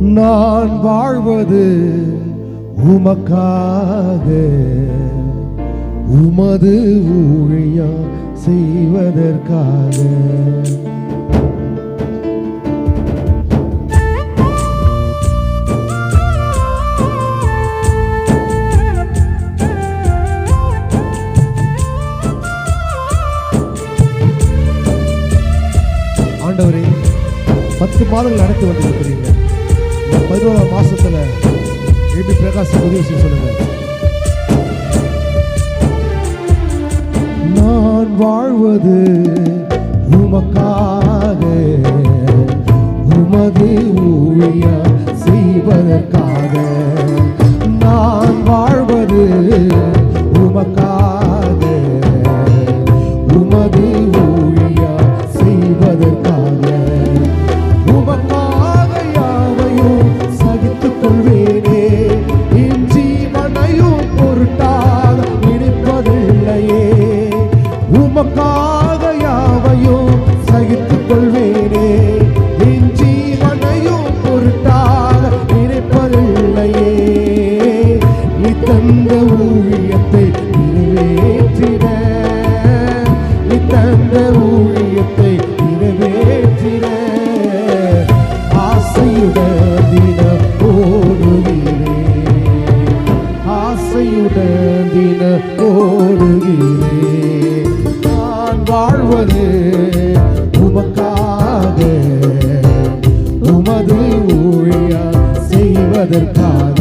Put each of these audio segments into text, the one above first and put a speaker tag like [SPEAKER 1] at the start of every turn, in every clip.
[SPEAKER 1] நான் வாழ்வது உமக்காக, உமது ஊழியம் செய்வதற்காக. ஆண்டவரே, 10 மாதங்கள் நடத்தி வந்திருக்கிறீங்க. இந்த 11ஆம் மாசத்துல ஏபி பிரகாஷ் உதவி செய்ய சொல்லுங்க. நான் வாழ்வது உமக்காக, உமது ஊழியம் செய்வதற்காக. நான் வாழ்வது உமக்காக, உமது ஊழியம் செய்வதற்காக. உமக்காக யாவையும் சகித்துக் கொள்வேனே, என் ஜீவனையும் பொருட்டாக நினைப்பதில்லையே. உமக்காக யாவையும் சகித்துக் கொள்வேனே, என் ஜீவனையும் பொருட்டாக நினைப்பதில்லையே. நீ தந்த ஊழியத்தை நிறைவேற்றிட, நீ தந்த ஊழியத்தை நிறைவேற்றிட ஆசையுடன் தினம் ஓடுகிறேன், ஆசையுடன் தினம் ஓடுகிறேன். நான் வாழ்வது உமக்காக, உமது ஊழியம் செய்வதற்காக.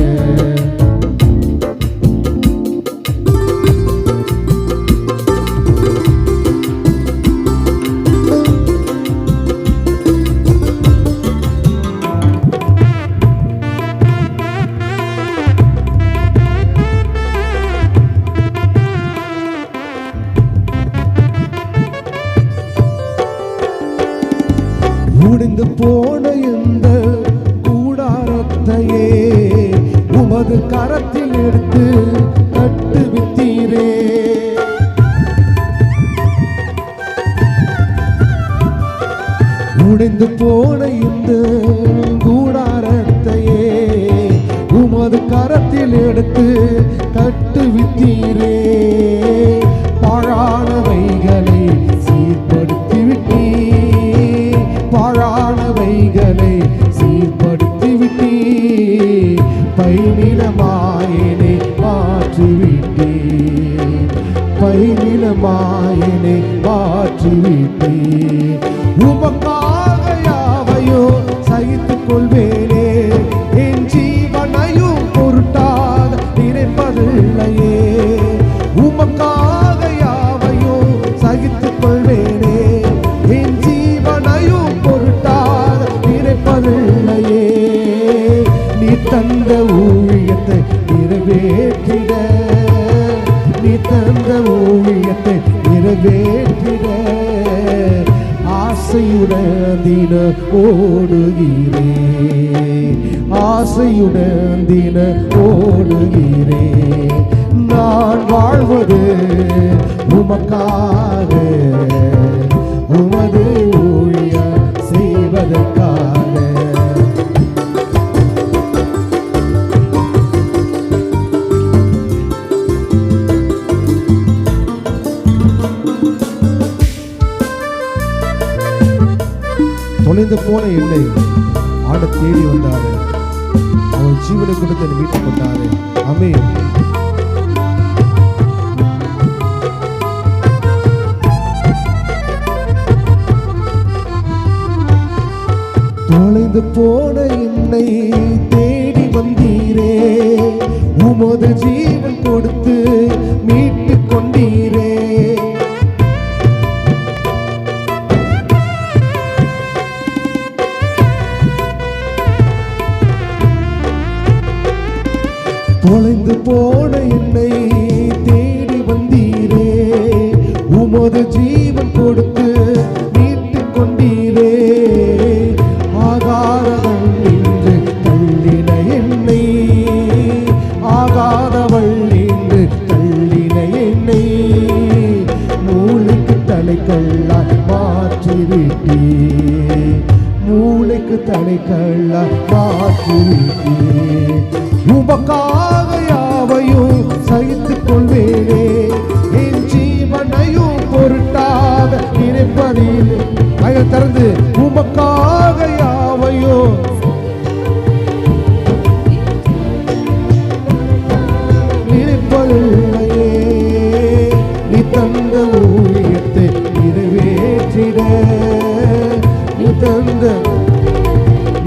[SPEAKER 1] முடிந்து போன இந்த கூடாரத்தையே உமது கரத்தில் எடுத்து கட்டுவித்தீரே. முடிந்து போன இந்த கூடாரத்தையே உமது கரத்தில் எடுத்து கட்டுவித்தீரே. பாழானவைகளை சீர்படுத்தி விட்டீ, பாழானவைகளை சீர்படுத்தி விட்டீ. பைநிலமாயினை மாற்றிவிட்டே, பைநிலமாயினை மாற்றிவிட்டே. உமக்காக யாவையோ சகித்துக் கொள்வேனே, என் ஜீவனையும் பொருட்டாக நினைப்பதில்லையே. உமக்காக யாவையோ சகித்துக் கொள்வேனே, என் ஜீவனையும் பொருட்டாக நினைப்பதில்லையே. நீ தந்த ஊழியத்தை நிறைவேற்றிட, நீ தந்த ஊழியத்தை நிறைவேற்றிட ஆசையுடன் தினம் ஓடுகிறேன், ஆசையுடன் தினம் ஓடுகிறேன். நான் வாழ்வது உமக்காக, உமது ஊழியம் செய்வதற்காக. தொலைந்து போன என்னை ஆட தேடி வந்தாரு, அவர் ஜீவனை கொடுத்து என்னை மீட்டுக் கொண்டாரு. ஆமென். தொலைந்து போன என்னை தேடி வந்தீரே, உமது ஜீவன் கொடுத்து மீட்டுக் கொண்டீரே. தொலைந்து போன என்னை தேடி வந்தீரே, உமது ஜீவன் கொடுத்து மீட்டுக் கொண்டீரே. ஆகாதவள் என்று தள்ளின என்னை, ஆகாதவள் என்று தள்ளின என்னை மூளைக்கு தலைக்கல்லாய் மாற்றிவிட்டே, மூளைக்கு தலைக்கல்லாய் மாற்றிவிட்டீர். உமக்காக யாவையும் சகித்துக் கொள்வேனே, என் ஜீவனையும் பொருட்டாக நினைப்பதில்லை. கையை திறந்து உமக்காக யாவையும் நினைப்பதில்லையே, நீ தந்த ஊழியத்தை நிறைவேற்றிட, நீ தந்த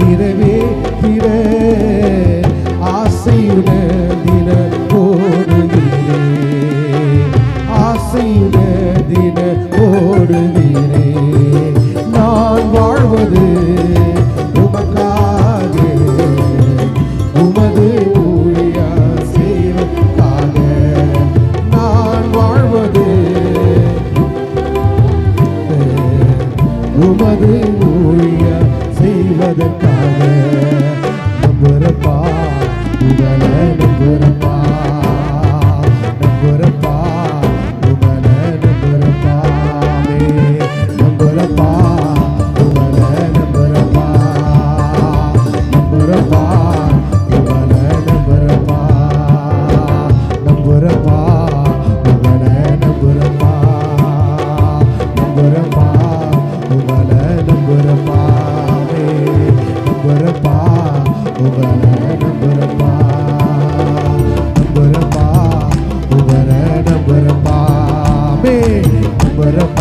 [SPEAKER 1] நிறைவேற்றிட ஆசையுடன் தின ஓடுகிறே, ஆசையுடன் தின ஓடுகிறே. நான் வாழ்வது உமக்காக, உமது ஊழியா செய்வதற்காக. நான் வாழ்வது உமது ஊழியா செய்வதற்காக. நம்புறப்பா உங்களை நம்புறப்பா, நம்புறப்பா உங்களை நம்புறப்பாமே, நம்புறப்பா உங்களை நம்புறப்பா, நம்புறப்பா உங்களை நம்புறப்பா, நம்புறப்பா உங்களை நம்புறப்பா, நம்புறப்பா உங்களை நம்புறப்பாமே, நம்புறப்பா உங்களை நம்புறப்பா, நம்புறப்பா உங்களை நம்புறப்பாமே, நம்புறப்பா